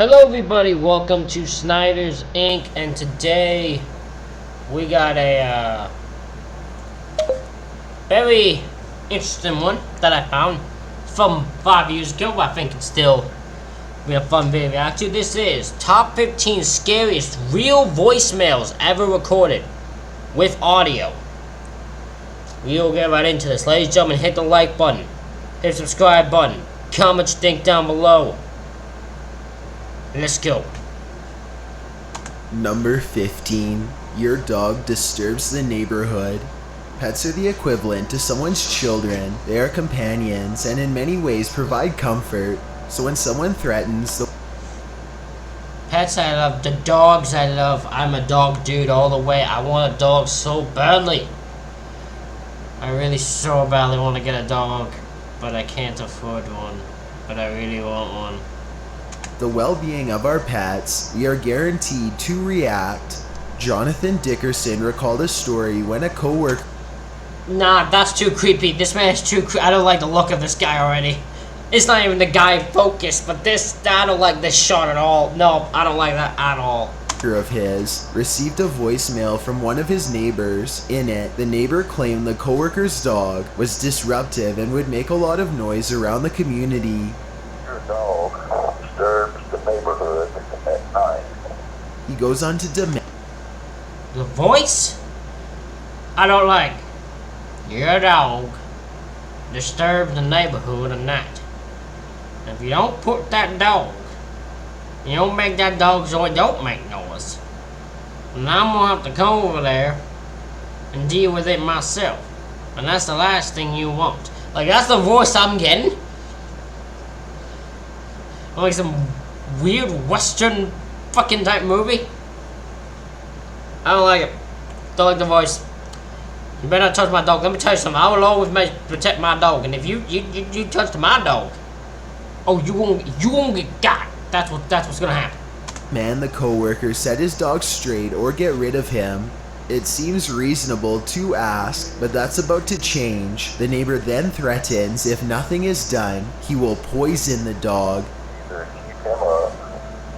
Hello everybody, welcome to Snyder's Inc. And today we got a very interesting one that I found from 5 years ago. I think it's still be a fun video to react to. This is top 15 scariest real voicemails ever recorded with audio. We'll get right into this. Ladies and gentlemen, hit the like button, hit the subscribe button, comment what you think down below. Let's go. Number 15. Your dog disturbs the neighborhood. Pets are the equivalent to someone's children. They are companions and in many ways provide comfort. So when someone threatens the Pets I love, the dogs I love. I'm a dog dude all the way. I want a dog so badly. I really so badly want to get a dog, but I can't afford one. But I really want one. the well-being of our pets, we are guaranteed to react. Jonathan Dickerson recalled a story when a coworker. Nah, that's too creepy. This man is too I don't like the look of this guy already. It's not even the guy in focus, but I don't like this shot at all. No, I don't like that at all. Of his received a voicemail from one of his neighbors. In it, the neighbor claimed the coworker's dog was disruptive and would make a lot of noise around the community. Your dog disturbs the neighborhood at night. He goes on to demand The voice? I don't like. Your dog disturbs the neighborhood at night. If you don't put that dog, you don't make that dog so it don't make noise, and I'm gonna have to come over there and deal with it myself. And that's the last thing you want. Like, that's the voice I'm getting. Like some weird western fucking type movie. I don't like it. Don't like the voice. You better not touch my dog. Let me tell you something. I will always protect my dog. And if you touch my dog, oh, you won't get got. That's what's gonna happen. man the coworker set his dog straight or get rid of him. It seems reasonable to ask, but that's about to change. The neighbor then threatens if nothing is done, he will poison the dog. Either keep him up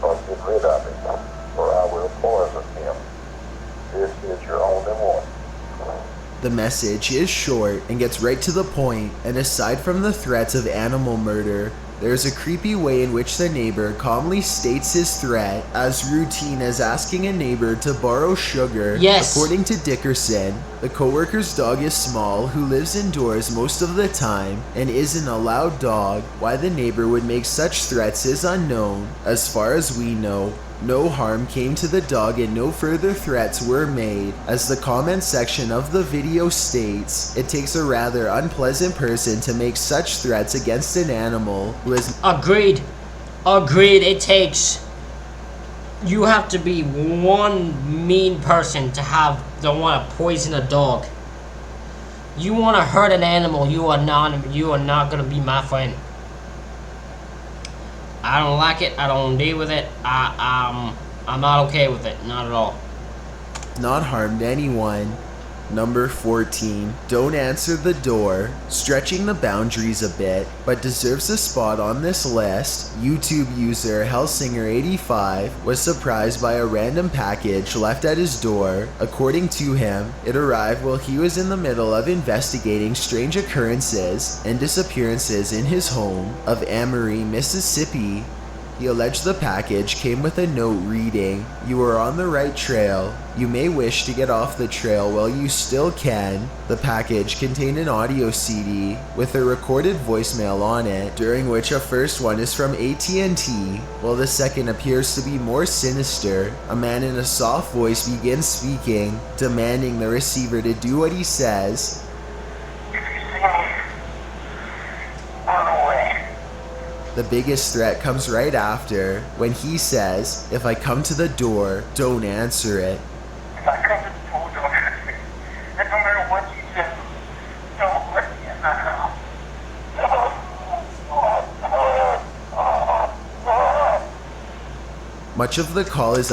or get rid of him, or I will poison him. This is your only one. The message is short and gets right to the point, and aside from the threats of animal murder, there's a creepy way in which the neighbor calmly states his threat, as routine as asking a neighbor to borrow sugar. Yes. According to Dickerson, the coworker's dog is small, who lives indoors most of the time, and isn't a loud dog. Why the neighbor would make such threats is unknown. As far as we know, no harm came to the dog and no further threats were made. As the comment section of the video states, it takes a rather unpleasant person to make such threats against an animal who has... Agreed. It takes. You have to be one mean person to want to poison a dog. You want to hurt an animal, you are not gonna be my friend. I don't like it. I don't deal with it. I'm not okay with it. Not at all. not harmed anyone. Number 14. Don't answer the door. Stretching the boundaries a bit, but deserves a spot on this list. YouTube user Hellsinger85 was surprised by a random package left at his door. According to him, it arrived while he was in the middle of investigating strange occurrences and disappearances in his home of Amory, Mississippi. He alleged the package came with a note reading, "You are on the right trail. You may wish to get off the trail while you still can." The package contained an audio CD with a recorded voicemail on it, during which a first one is from AT&T, while the second appears to be more sinister. A man in a soft voice begins speaking, demanding the receiver to do what he says. The biggest threat comes right after, when he says, "If I come to the door, don't answer it." If I come to the door, don't answer it. And no matter what you say, don't let me in the house. Much of the call is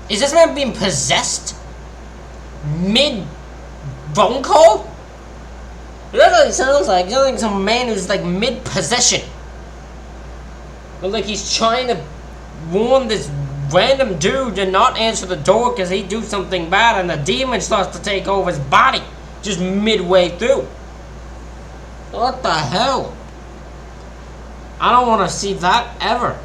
Is this man being possessed? Mid phone call? That's what it sounds like. It sounds like some man who's like mid possession. But like he's trying to warn this random dude to not answer the door because he do something bad, and the demon starts to take over his body just midway through. What the hell? I don't want to see that ever.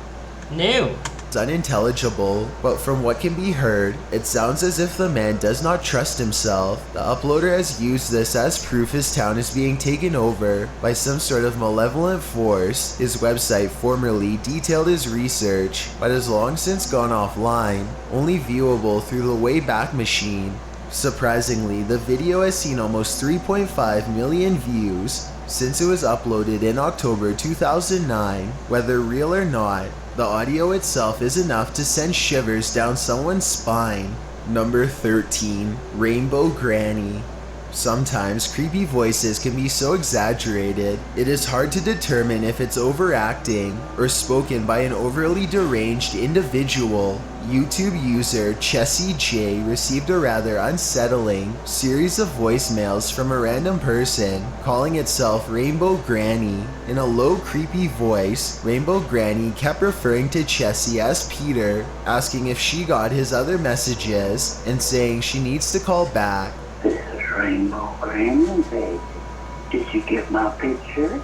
No. It's unintelligible, but from what can be heard, it sounds as if the man does not trust himself. The uploader has used this as proof his town is being taken over by some sort of malevolent force. His website formerly detailed his research, but has long since gone offline, only viewable through the Wayback Machine. Surprisingly, the video has seen almost 3.5 million views since it was uploaded in October 2009. Whether real or not, the audio itself is enough to send shivers down someone's spine. Number 13. Rainbow Granny. Sometimes creepy voices can be so exaggerated, it is hard to determine if it's overacting or spoken by an overly deranged individual. YouTube user Chessie J received a rather unsettling series of voicemails from a random person calling itself Rainbow Granny. In a low, creepy voice, Rainbow Granny kept referring to Chessie as Peter, asking if she got his other messages and saying she needs to call back. This is Rainbow Granny, baby. Did you get my picture?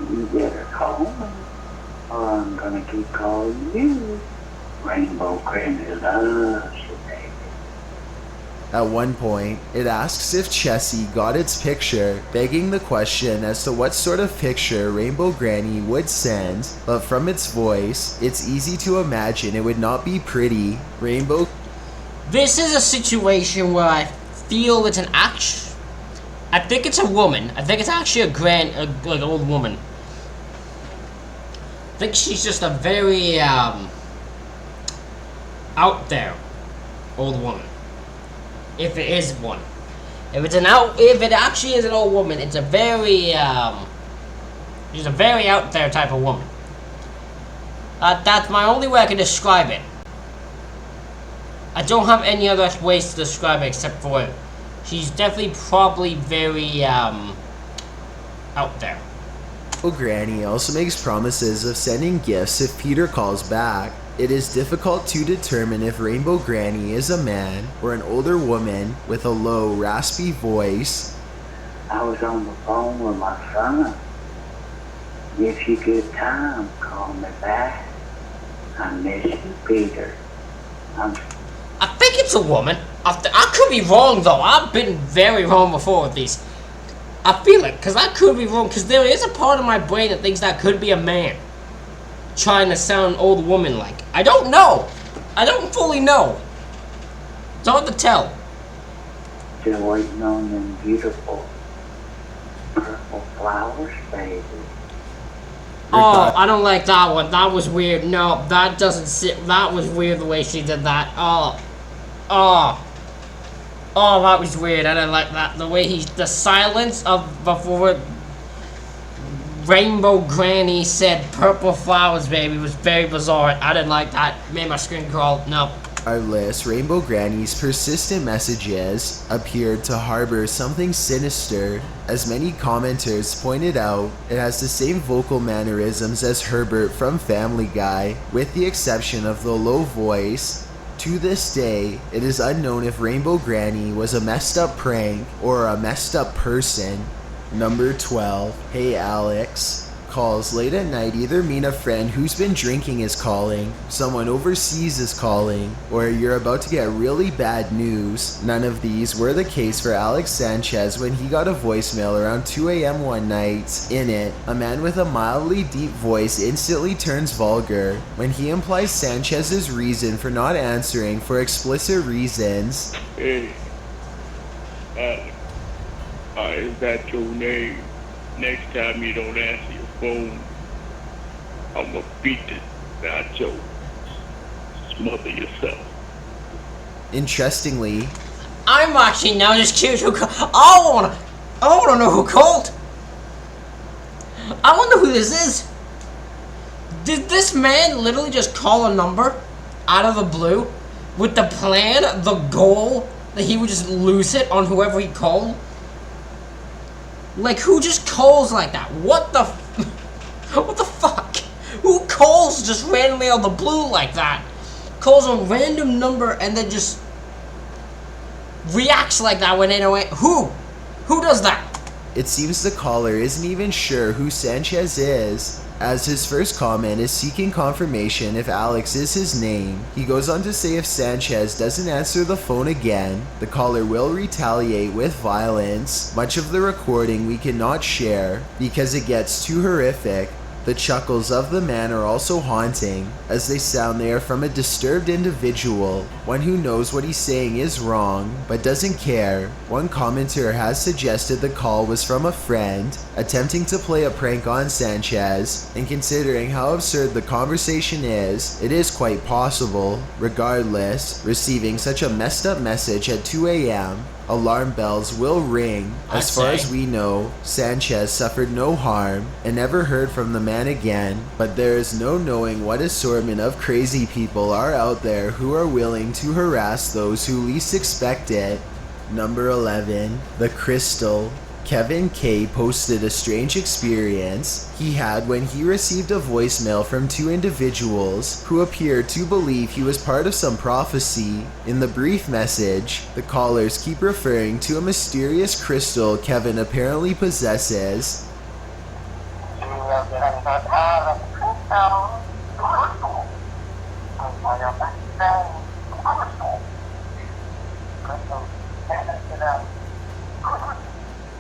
You better call me, or I'm gonna keep calling you. Rainbow Granny loves you, baby. At one point, it asks if Chessie got its picture, begging the question as to what sort of picture Rainbow Granny would send, but from its voice, it's easy to imagine it would not be pretty. Rainbow... This is a situation where I feel it's an act. I think it's a woman. I think it's actually like old woman. I think she's just a very out there old woman. If it is one, if it actually is an old woman, it's a very she's a very out there type of woman. That's my only way I can describe it. I don't have any other ways to describe it except for she's definitely probably very out there. Granny also makes promises of sending gifts if Peter calls back. It is difficult to determine if Rainbow Granny is a man or an older woman with a low, raspy voice. I was on the phone with my son. If you get time, call me back. I miss you, Peter. I think it's a woman. I could be wrong though. I've been very wrong before with these. I feel it, because I could be wrong, because there is a part of my brain that thinks that could be a man trying to sound old woman-like. I don't know. I don't fully know. It's hard to tell. Still waiting on them beautiful purple flowers, baby. Oh, I don't like that one. That was weird. No, that doesn't sit. That was weird the way she did that. Oh, that was weird. I didn't like that. The way the silence of before Rainbow Granny said purple flowers, baby, was very bizarre. I didn't like that. Made my screen crawl. No. Regardless, Rainbow Granny's persistent messages appeared to harbor something sinister. As many commenters pointed out, it has the same vocal mannerisms as Herbert from Family Guy, with the exception of the low voice. To this day, it is unknown if Rainbow Granny was a messed up prank or a messed up person. Number 12. Hey Alex. Calls late at night either mean a friend who's been drinking is calling, someone overseas is calling, or you're about to get really bad news. None of these were the case for Alex Sanchez when he got a voicemail around 2 a.m. one night. In it, a man with a mildly deep voice instantly turns vulgar when he implies Sanchez's reason for not answering for explicit reasons. Hey, Alex, is that your name? Next time you don't answer your phone, I'ma beat the nacho. Smother yourself. Interestingly, I'm actually now just curious who called. I wanna know who called. I wonder who this is. Did this man literally just call a number out of the blue with the plan, the goal that he would just lose it on whoever he called? Like, who just calls like that? What the fuck? Who calls? calls just randomly out of the blue like that. Calls a random number and then just reacts like that when they know it. Who does that? It seems the caller isn't even sure who Sanchez is, as his first comment is seeking confirmation if Alex is his name. He goes on to say if Sanchez doesn't answer the phone again, the caller will retaliate with violence. Much of the recording we cannot share because it gets too horrific. The chuckles of the man are also haunting, as they sound they are from a disturbed individual, one who knows what he's saying is wrong, but doesn't care. One commenter has suggested the call was from a friend, attempting to play a prank on Sanchez, and considering how absurd the conversation is, it is quite possible. Regardless, receiving such a messed up message at 2 a.m., alarm bells will ring. As far as we know, Sanchez suffered no harm and never heard from the man again, but there is no knowing what assortment of crazy people are out there who are willing to harass those who least expect it. Number 11. The Crystal. Kevin K posted a strange experience he had when he received a voicemail from two individuals who appeared to believe he was part of some prophecy. In the brief message, the callers keep referring to a mysterious crystal Kevin apparently possesses.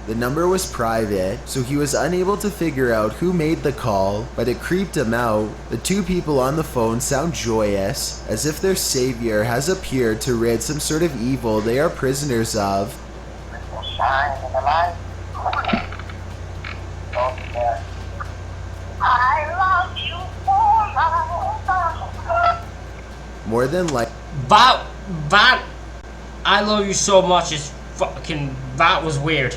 The number was private, so he was unable to figure out who made the call, but it creeped him out. The two people on the phone sound joyous, as if their savior has appeared to rid some sort of evil they are prisoners of. More than like That I love you so much is fucking, that was weird.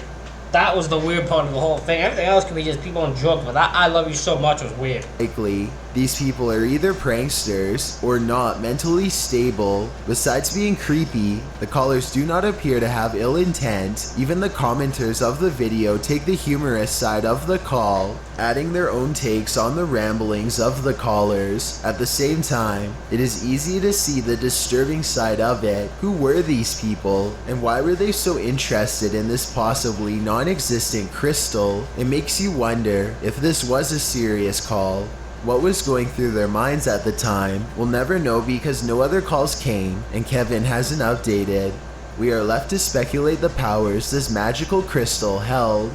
That was the weird part of the whole thing. Everything else could be just people on drugs, but that I love you so much was weird. likely, these people are either pranksters or not mentally stable. Besides being creepy, the callers do not appear to have ill intent. Even the commenters of the video take the humorous side of the call, adding their own takes on the ramblings of the callers. At the same time, it is easy to see the disturbing side of it. Who were these people, and why were they so interested in this possibly non-existent crystal? It makes you wonder if this was a serious call. What was going through their minds at the time? We'll never know because no other calls came and Kevin hasn't updated. We are left to speculate the powers this magical crystal held.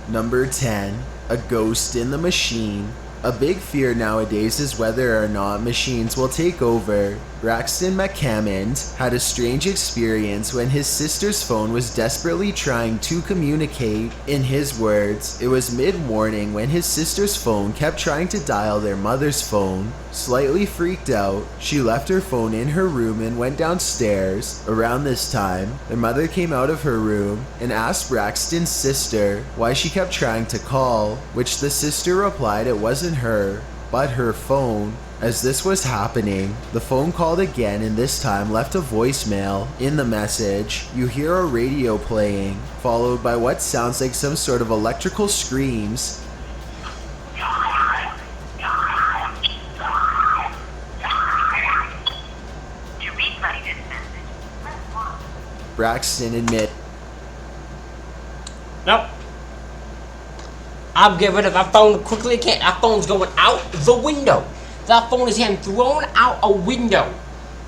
Number 10. A ghost in the machine. A big fear nowadays is whether or not machines will take over. Braxton McCammond had a strange experience when his sister's phone was desperately trying to communicate. In his words, it was mid-morning when his sister's phone kept trying to dial their mother's phone. Slightly freaked out, she left her phone in her room and went downstairs. Around this time, their mother came out of her room and asked Braxton's sister why she kept trying to call, which the sister replied it wasn't her, but her phone. As this was happening, the phone called again and this time left a voicemail. In the message, you hear a radio playing, followed by what sounds like some sort of electrical screams. Braxton admit. Nope. I'm getting rid of that phone quickly. Can't. That phone's going out the window. That phone is getting thrown out a window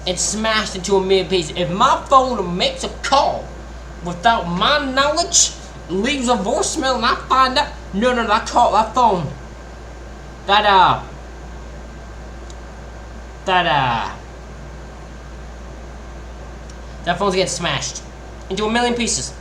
and smashed into a million pieces. If my phone makes a call without my knowledge, leaves a voicemail, and I find out, that phone, that phone's getting smashed into a million pieces.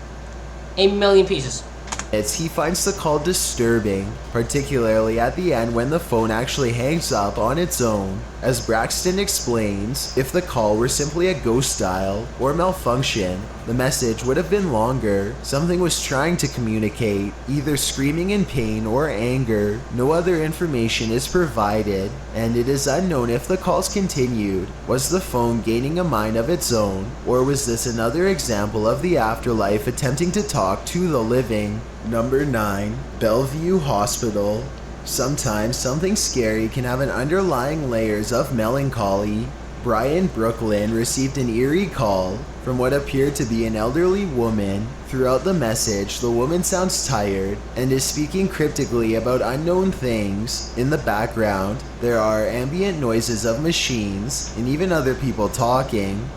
A million pieces. He finds the call disturbing, particularly at the end when the phone actually hangs up on its own. As Braxton explains, if the call were simply a ghost dial or malfunction, the message would have been longer. Something was trying to communicate, either screaming in pain or anger. No other information is provided, and it is unknown if the calls continued. Was the phone gaining a mind of its own, or was this another example of the afterlife attempting to talk to the living? Number 9. Bellevue Hospital. Sometimes something scary can have an underlying layers of melancholy. Brian Brooklyn received an eerie call from what appeared to be an elderly woman. Throughout the message, the woman sounds tired and is speaking cryptically about unknown things. In the background, there are ambient noises of machines and even other people talking.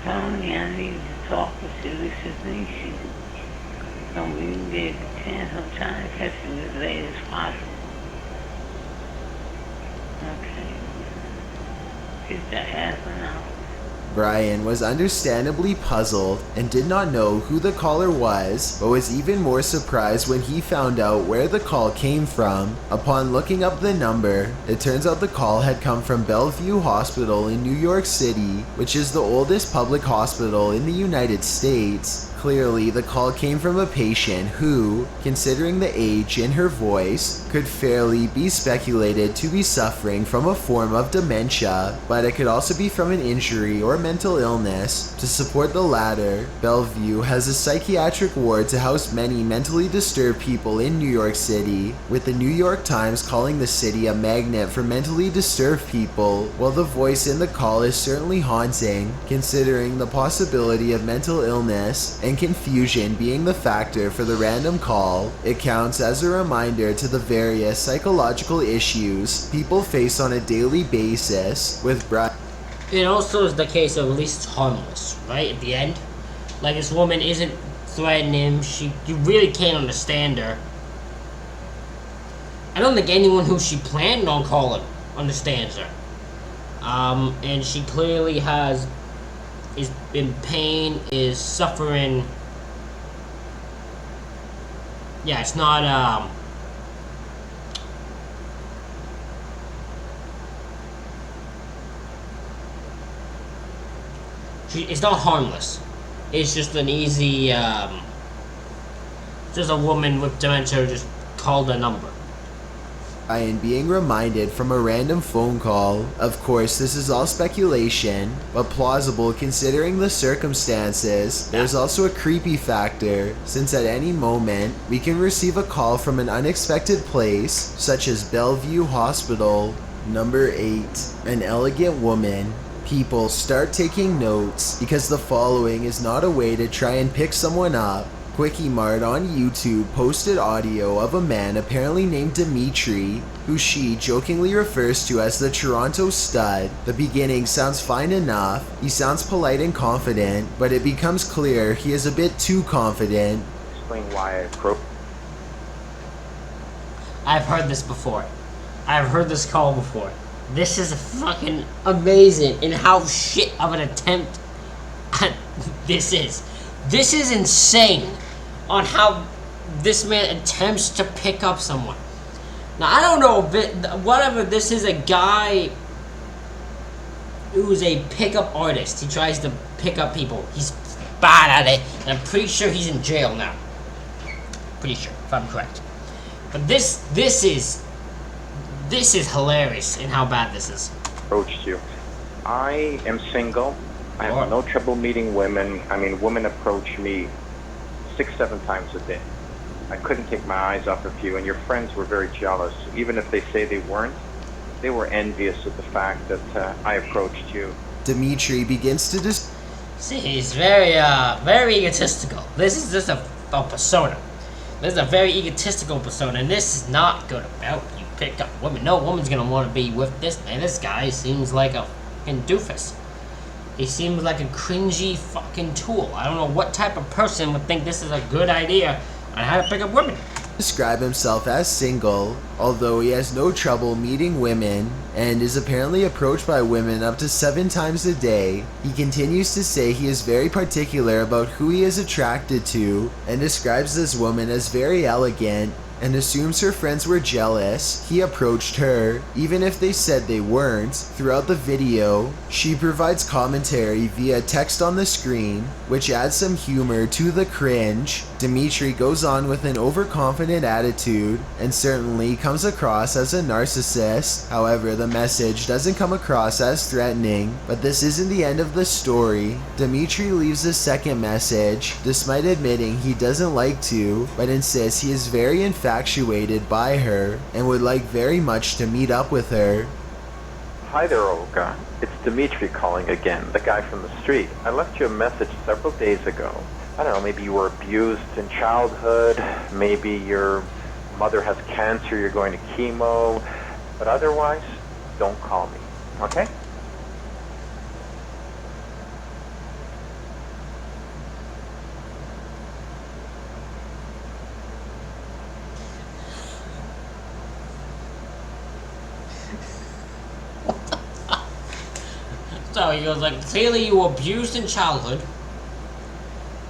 Tony, I need to talk with you. This is Nishi. So we can get a chance. I'm trying to catch you as late as possible. Okay. Get that half an hour. Brian was understandably puzzled and did not know who the caller was, but was even more surprised when he found out where the call came from. Upon looking up the number, it turns out the call had come from Bellevue Hospital in New York City, which is the oldest public hospital in the United States. Clearly, the call came from a patient who, considering the age in her voice, could fairly be speculated to be suffering from a form of dementia, but it could also be from an injury or mental illness. To support the latter, Bellevue has a psychiatric ward to house many mentally disturbed people in New York City, with the New York Times calling the city a magnet for mentally disturbed people. While the voice in the call is certainly haunting, considering the possibility of mental illness and confusion being the factor for the random call, it counts as a reminder to the various psychological issues people face on a daily basis. With Brian, It also is the case of at least it's harmless, right? At the end, like this woman isn't threatening him. You really can't understand her. I don't think anyone who she planned on calling understands her. And she clearly is in pain, is suffering. Yeah, it's not, it's not harmless. It's just an easy, just a woman with dementia just called a number. Brian being reminded from a random phone call. Of course, this is all speculation, but plausible considering the circumstances. There's also a creepy factor, since at any moment, we can receive a call from an unexpected place, such as Bellevue Hospital. Number 8. An elegant woman. People start taking notes, because the following is not a way to try and pick someone up. Quickie Mart on YouTube posted audio of a man apparently named Dimitri, who she jokingly refers to as the Toronto Stud. The beginning sounds fine enough, he sounds polite and confident, but it becomes clear he is a bit too confident. Explain why I've heard this before. I've heard this call before. This is fucking amazing in how shit of an attempt this is. This is insane on how this man attempts to pick up someone. Now, I don't know if whatever this is, a guy who's a pickup artist. He tries to pick up people. He's bad at it, and I'm pretty sure he's in jail now. Pretty sure, if I'm correct. But this is hilarious in how bad this is. approached you. I am single. I have no trouble meeting women. I mean, women approach me 6-7 times a day. I couldn't take my eyes off of you, and your friends were very jealous. Even if they say they weren't, they were envious of the fact that I approached you. Dimitri begins to See, he's very egotistical. This is just a persona. This is a very egotistical persona, and this is not good about you pick up women. No woman's gonna want to be with this man. This guy seems like a fucking doofus. He seems like a cringy fucking tool. I don't know what type of person would think this is a good idea on how to pick up women. describe himself as single, although he has no trouble meeting women and is apparently approached by women up to 7 times a day. He continues to say he is very particular about who he is attracted to and describes this woman as very elegant and assumes her friends were jealous. He approached her, even if they said they weren't. Throughout the video, she provides commentary via text on the screen, which adds some humor to the cringe. Dimitri goes on with an overconfident attitude and certainly comes across as a narcissist. However, the message doesn't come across as threatening, but this isn't the end of the story. Dimitri leaves a second message, despite admitting he doesn't like to, but insists he is very infatuated by her and would like very much to meet up with her. Hi there, Olga. It's Dimitri calling again, the guy from the street. I left you a message several days ago. I don't know, maybe you were abused in childhood, maybe your mother has cancer, you're going to chemo, but otherwise, don't call me, okay? So he goes like, clearly you were abused in childhood,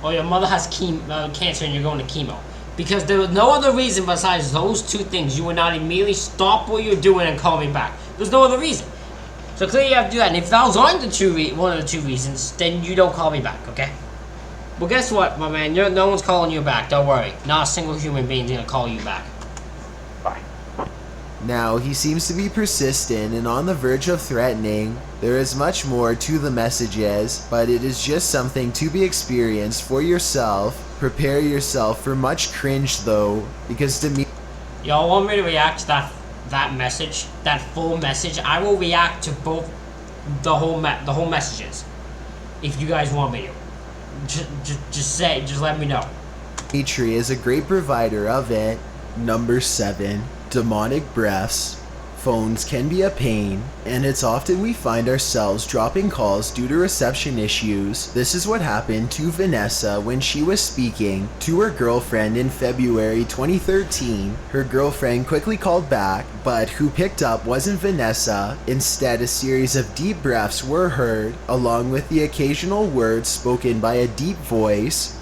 or your mother has cancer and you're going to chemo. Because there was no other reason besides those two things. You would not immediately stop what you're doing and call me back. There's no other reason. So clearly you have to do that. And if that was on one of the two reasons, then you don't call me back, okay? Well, guess what, my man? No one's calling you back. Don't worry. Not a single human being's gonna call you back. Bye. Now, he seems to be persistent and on the verge of threatening. There is much more to the messages, but it is just something to be experienced for yourself. Prepare yourself for much cringe though, because Y'all want me to react to that message? That full message? I will react to both the whole messages. If you guys want me to. Just let me know. Dimitri is a great provider of it. Number 7. Demonic breaths. Phones can be a pain, and it's often we find ourselves dropping calls due to reception issues. This is what happened to Vanessa when she was speaking to her girlfriend in February 2013. Her girlfriend quickly called back, but who picked up wasn't Vanessa. Instead, a series of deep breaths were heard, along with the occasional words spoken by a deep voice.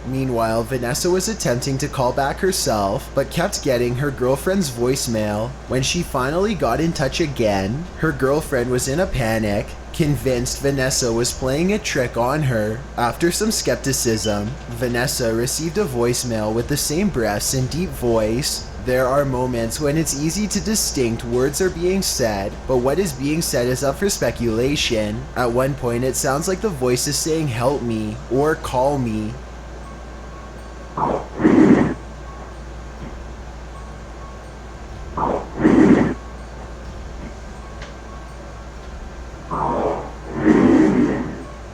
Meanwhile, Vanessa was attempting to call back herself, but kept getting her girlfriend's voicemail. When she finally got in touch again, her girlfriend was in a panic, convinced Vanessa was playing a trick on her. After some skepticism, Vanessa received a voicemail with the same breaths and deep voice. There are moments when it's easy to distinct words are being said, but what is being said is up for speculation. At one point, it sounds like the voice is saying "help me" or "call me."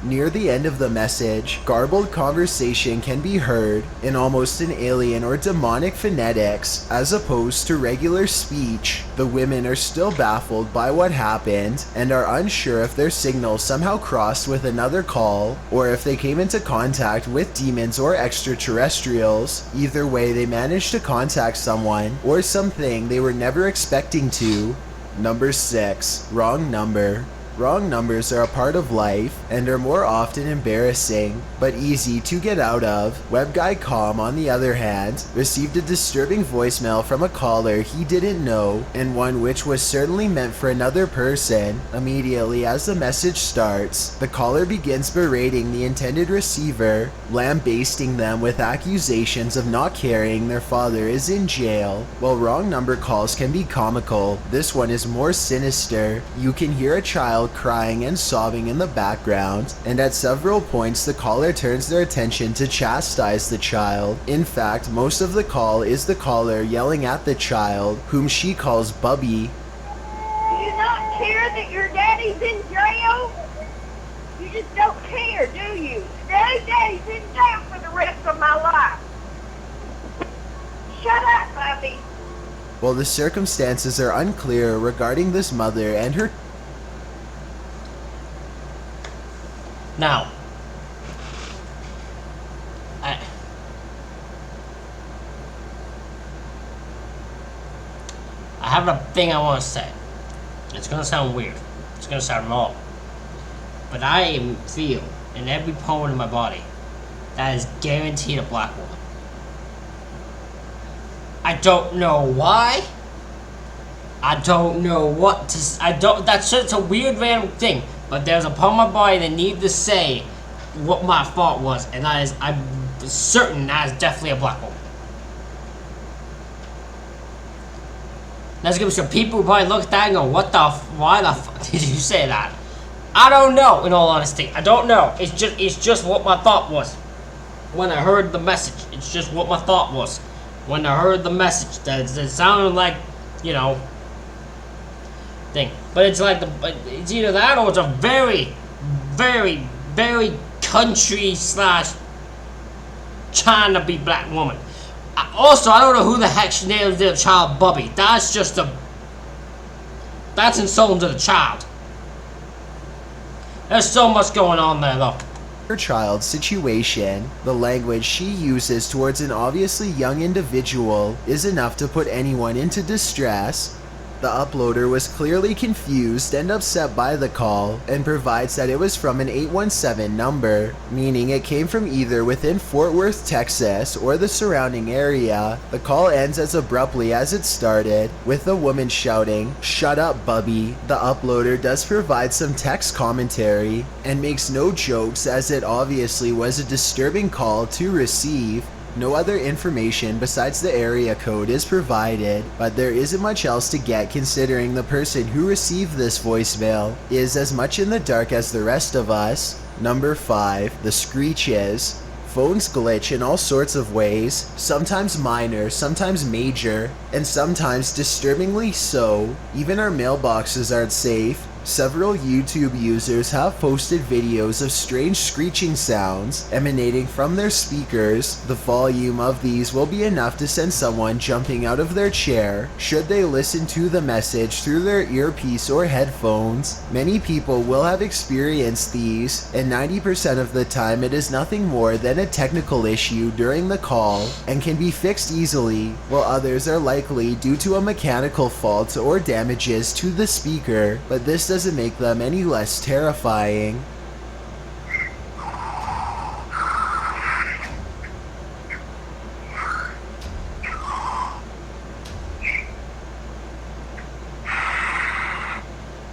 Near the end of the message, garbled conversation can be heard in almost an alien or demonic phonetics as opposed to regular speech. The women are still baffled by what happened and are unsure if their signal somehow crossed with another call or if they came into contact with demons or extraterrestrials. Either way, they managed to contact someone or something they were never expecting to. Number 6. Wrong number. Wrong numbers are a part of life and are more often embarrassing, but easy to get out of. Web guy Com, on the other hand, received a disturbing voicemail from a caller he didn't know, and one which was certainly meant for another person. Immediately as the message starts, the caller begins berating the intended receiver, lambasting them with accusations of not caring their father is in jail. While wrong number calls can be comical, this one is more sinister. You can hear a child crying and sobbing in the background, and at several points the caller turns their attention to chastise the child. In fact, most of the call is the caller yelling at the child, whom she calls Bubby. Do you not care that your daddy's in jail? You just don't care, do you? Daddy's in jail for the rest of my life. Shut up, Bubby. While the circumstances are unclear regarding this mother and her Now, I have a thing I want to say. It's going to sound weird. It's going to sound wrong. But I feel in every pore in my body that is guaranteed a black woman. I don't know why. I don't know what to. That's such a weird random thing. But there's a part of my body that needs to say what my thought was, and that is, I'm certain that is definitely a black woman. There's gonna be some people who probably look at that and go, why the fuck did you say that? I don't know, in all honesty. I don't know. It's just what my thought was when I heard the message. It's just what my thought was when I heard the message. That sounded like, you know, thing. But it's like it's either that or it's a very, very, very country / trying to be black woman. Also, I don't know who the heck she named their child Bubby. That's insulting to the child. There's so much going on there, though. Her child's situation, the language she uses towards an obviously young individual is enough to put anyone into distress. The uploader was clearly confused and upset by the call and provides that it was from an 817 number, meaning it came from either within Fort Worth, Texas or the surrounding area. The call ends as abruptly as it started, with the woman shouting, "Shut up, Bubby." The uploader does provide some text commentary and makes no jokes, as it obviously was a disturbing call to receive. No other information besides the area code is provided, but there isn't much else to get considering the person who received this voicemail is as much in the dark as the rest of us. Number 5, the screeches. Phones glitch in all sorts of ways, sometimes minor, sometimes major, and sometimes disturbingly so. Even our mailboxes aren't safe. Several YouTube users have posted videos of strange screeching sounds emanating from their speakers. The volume of these will be enough to send someone jumping out of their chair should they listen to the message through their earpiece or headphones. Many people will have experienced these, and 90% of the time it is nothing more than a technical issue during the call and can be fixed easily, while others are likely due to a mechanical fault or damages to the speaker, but this doesn't make them any less terrifying.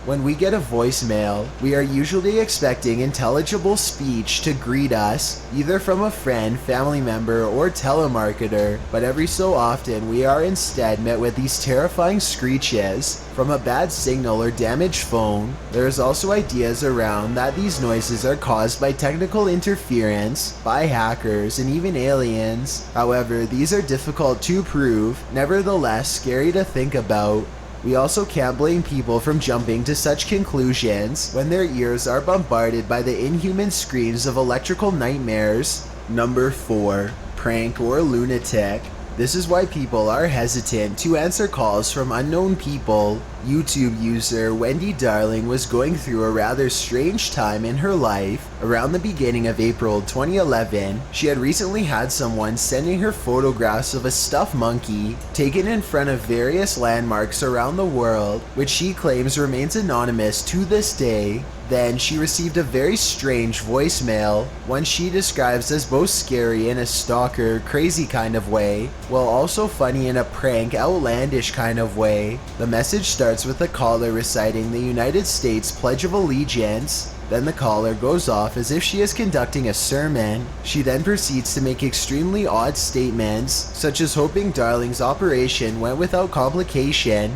When we get a voicemail, we are usually expecting intelligible speech to greet us, either from a friend, family member, or telemarketer, but every so often we are instead met with these terrifying screeches from a bad signal or damaged phone. There is also ideas around that these noises are caused by technical interference, by hackers, and even aliens. However, these are difficult to prove, nevertheless scary to think about. We also can't blame people from jumping to such conclusions when their ears are bombarded by the inhuman screams of electrical nightmares. Number 4, prank or lunatic. This is why people are hesitant to answer calls from unknown people. YouTube user Wendy Darling was going through a rather strange time in her life. Around the beginning of April 2011, she had recently had someone sending her photographs of a stuffed monkey taken in front of various landmarks around the world, which she claims remains anonymous to this day. Then she received a very strange voicemail, one she describes as both scary in a stalker, crazy kind of way, while also funny in a prank, outlandish kind of way. The message starts with the caller reciting the United States Pledge of Allegiance. Then the caller goes off as if she is conducting a sermon. She then proceeds to make extremely odd statements, such as hoping Darling's operation went without complication.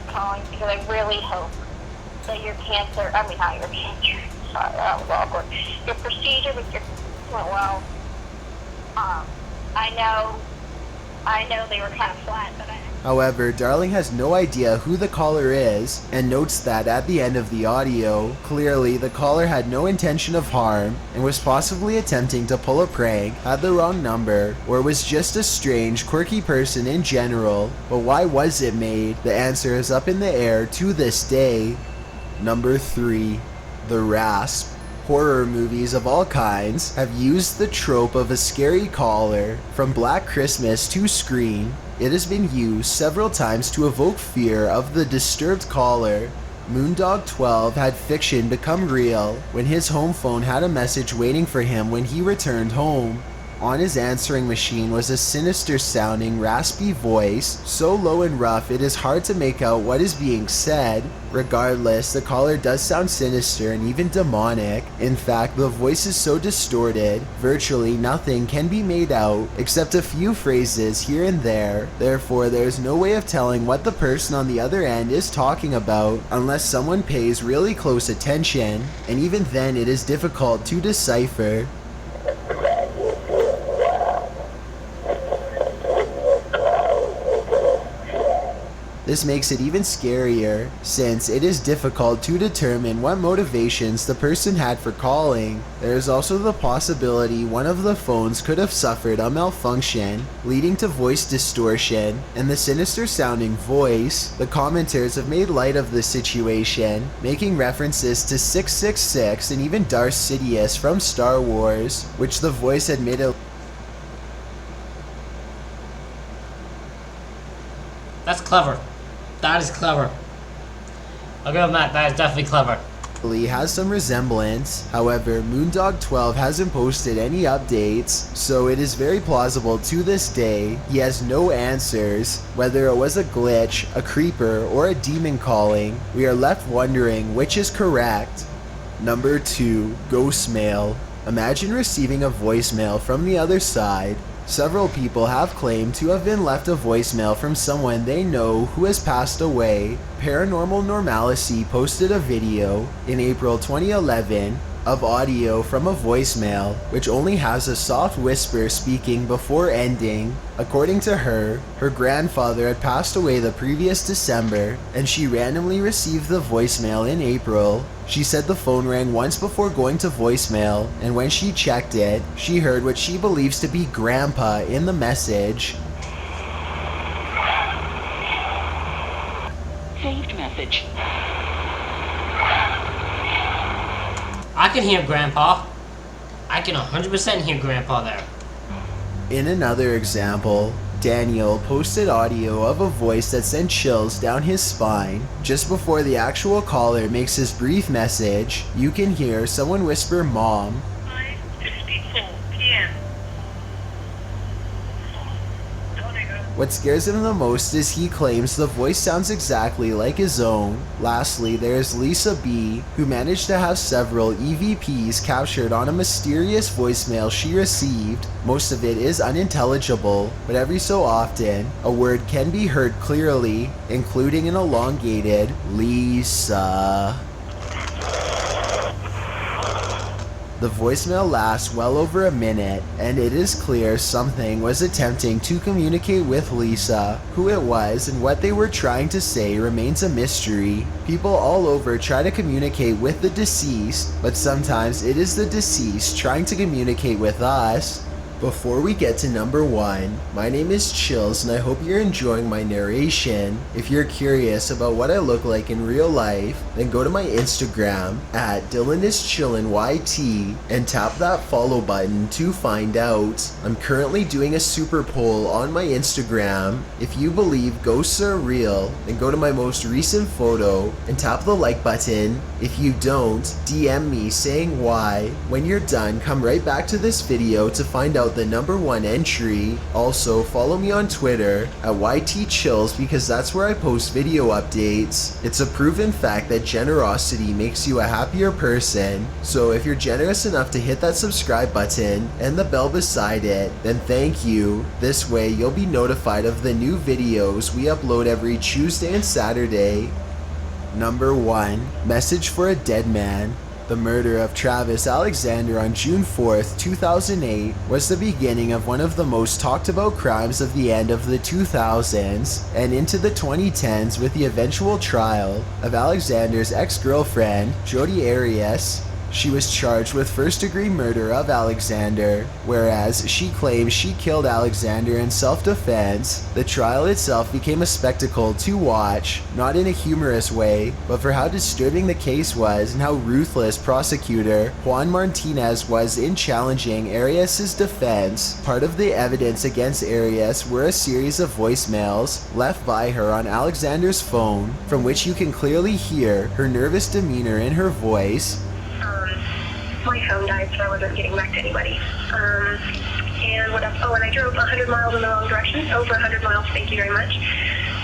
Calling because I really hope that your cancer, not your cancer, sorry, that was awkward. Your procedure with your went well. I know they were kind of flat, but However, Darling has no idea who the caller is and notes that at the end of the audio, clearly the caller had no intention of harm and was possibly attempting to pull a prank, had the wrong number, or was just a strange, quirky person in general. But why was it made? The answer is up in the air to this day. Number 3, the rasp. Horror movies of all kinds have used the trope of a scary caller. From Black Christmas to Scream, it has been used several times to evoke fear of the disturbed caller. Moondog 12 had fiction become real when his home phone had a message waiting for him when he returned home. On his answering machine was a sinister sounding, raspy voice, so low and rough it is hard to make out what is being said. Regardless, the caller does sound sinister and even demonic. In fact, the voice is so distorted, virtually nothing can be made out except a few phrases here and there. Therefore, there is no way of telling what the person on the other end is talking about unless someone pays really close attention, and even then it is difficult to decipher. This makes it even scarier, since it is difficult to determine what motivations the person had for calling. There is also the possibility one of the phones could have suffered a malfunction, leading to voice distortion, and the sinister sounding voice. The commenters have made light of the situation, making references to 666 and even Darth Sidious from Star Wars, which the voice admitted. That's clever. That is clever. I'll give him that. That is definitely clever. Has some resemblance. However, Moondog12 hasn't posted any updates, so it is very plausible to this day he has no answers. Whether it was a glitch, a creeper, or a demon calling, we are left wondering which is correct. Number 2. Ghost mail. Imagine receiving a voicemail from the other side. Several people have claimed to have been left a voicemail from someone they know who has passed away. Paranormal Normalcy posted a video in April 2011 of audio from a voicemail, which only has a soft whisper speaking before ending. According to her, her grandfather had passed away the previous December, and she randomly received the voicemail in April. She said the phone rang once before going to voicemail, and when she checked it, she heard what she believes to be Grandpa in the message. Saved message. I can hear Grandpa. I can 100% hear Grandpa there. In another example, Daniel posted audio of a voice that sent chills down his spine. Just before the actual caller makes his brief message, you can hear someone whisper "Mom." 5:54 p.m. What scares him the most is he claims the voice sounds exactly like his own. Lastly, there is Lisa B, who managed to have several EVPs captured on a mysterious voicemail she received. Most of it is unintelligible, but every so often, a word can be heard clearly, including an elongated Lisa. The voicemail lasts well over a minute, and it is clear something was attempting to communicate with Lisa. Who it was and what they were trying to say remains a mystery. People all over try to communicate with the deceased, but sometimes it is the deceased trying to communicate with us. Before we get to number 1, my name is Chills and I hope you're enjoying my narration. If you're curious about what I look like in real life, then go to my Instagram at DylanIsChillinYT and tap that follow button to find out. I'm currently doing a super poll on my Instagram. If you believe ghosts are real, then go to my most recent photo and tap the like button. If you don't, DM me saying why. When you're done, come right back to this video to find out the number 1 entry. Also, follow me on Twitter at YTChills because that's where I post video updates. It's a proven fact that generosity makes you a happier person. So if you're generous enough to hit that subscribe button and the bell beside it, then thank you. This way you'll be notified of the new videos we upload every Tuesday and Saturday. Number 1. Message for a dead man. The murder of Travis Alexander on June 4th, 2008 was the beginning of one of the most talked about crimes of the end of the 2000s and into the 2010s with the eventual trial of Alexander's ex-girlfriend, Jodi Arias. She was charged with first-degree murder of Alexander, whereas she claims she killed Alexander in self-defense. The trial itself became a spectacle to watch, not in a humorous way, but for how disturbing the case was and how ruthless prosecutor Juan Martinez was in challenging Arias' defense. Part of the evidence against Arias were a series of voicemails left by her on Alexander's phone, from which you can clearly hear her nervous demeanor in her voice. my phone died, so I wasn't getting back to anybody. And what else? Oh, and I drove 100 miles in the wrong direction. Over 100 miles, thank you very much.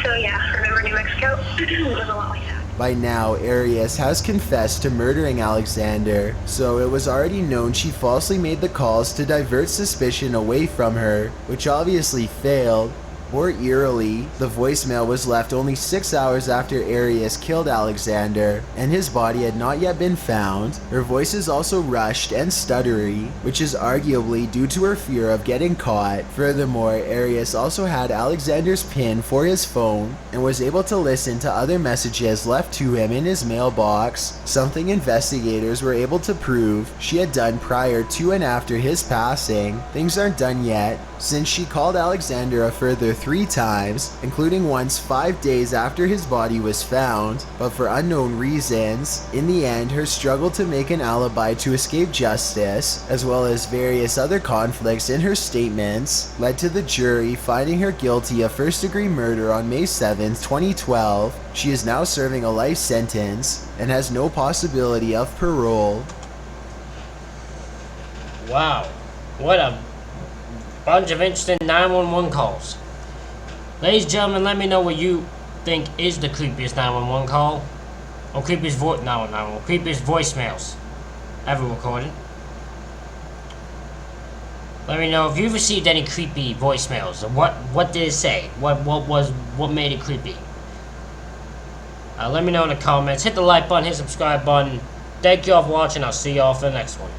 So yeah, remember New Mexico? It was a lot like that. By now, Arias has confessed to murdering Alexander, so it was already known she falsely made the calls to divert suspicion away from her, which obviously failed. More eerily, the voicemail was left only 6 hours after Arias killed Alexander, and his body had not yet been found. Her voice is also rushed and stuttery, which is arguably due to her fear of getting caught. Furthermore, Arias also had Alexander's PIN for his phone and was able to listen to other messages left to him in his mailbox, something investigators were able to prove she had done prior to and after his passing. Things aren't done yet, since she called Alexander a further 3 times, including once 5 days after his body was found, but for unknown reasons. In the end, her struggle to make an alibi to escape justice, as well as various other conflicts in her statements, led to the jury finding her guilty of first-degree murder on May 7th, 2012. She is now serving a life sentence and has no possibility of parole. Wow, what a bunch of instant 911 calls. Ladies and gentlemen, let me know what you think is the creepiest 911 call, or creepiest creepiest voicemails ever recorded. Let me know if you've received any creepy voicemails, or what did it say? What made it creepy? Let me know in the comments. Hit the like button, hit the subscribe button. Thank you all for watching. I'll see you all for the next one.